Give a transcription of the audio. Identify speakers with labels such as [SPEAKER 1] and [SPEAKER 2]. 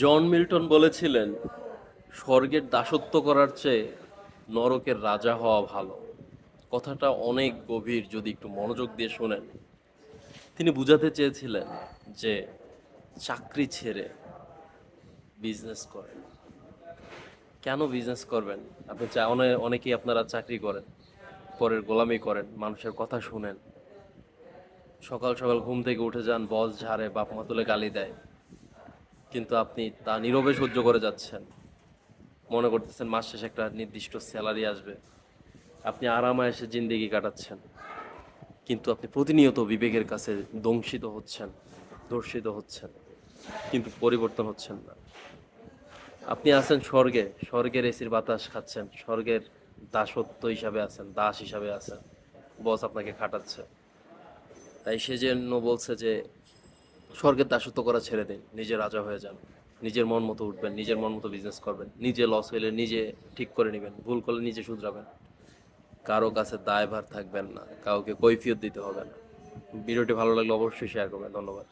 [SPEAKER 1] John Milton বলেছিলেন, স্বর্গের দাসত্ব করার চেয়ে নরকের রাজা হওয়া ভালো। কথাটা অনেক গভীর যদি একটু মনোযোগ দিয়ে শোনেন। তিনি বুঝাতে চেয়েছিলেন যে চাকরি ছেড়ে বিজনেস করেন। কেন বিজনেস করবেন? আপনি অনেকেই আপনারা চাকরি করেন, পরের গোলামি করেন, মানুষের কথা শুনেন, সকাল সকাল ঘুম থেকে উঠে যান, বস ঝাড়ে, বাপ মা তুলে গালি দেয়, কিন্তু আপনি তা নীরবে সহ্য করে যাচ্ছেন। মনে করতেছেন মাস শেষে একটা নির্দিষ্ট স্যালারি আসবে, আপনি আরামায়েশে জিন্দেগি কাটাচ্ছেন, কিন্তু আপনি প্রতিনিয়ত বিবেকের কাছে দংশিত হচ্ছেন, ধর্ষিত হচ্ছেন, কিন্তু পরিবর্তন হচ্ছেন না। আপনি আছেন স্বর্গে, স্বর্গের এসির বাতাস খাচ্ছেন, স্বর্গের দাসত্ব হিসাবে আছেন, দাস হিসাবে আছেন, বস আপনাকে খাটাচ্ছে। তাই সেজন্য বলছে যে স্বর্গের দাসত্ব করা ছেড়ে দিন, নিজে রাজা হয়ে যান, নিজের মন মতো উঠবেন, নিজের মন মতো বিজনেস করবেন, নিজে লস হইলে নিজে ঠিক করে নেবেন, ভুল করলে নিজে শুধরাবেন, কারো কাছে দায়ভার থাকবেন না, কাউকে কৈফিয়ত দিতে হবে না। ভিডিওটি ভালো লাগলে অবশ্যই শেয়ার করবেন। ধন্যবাদ।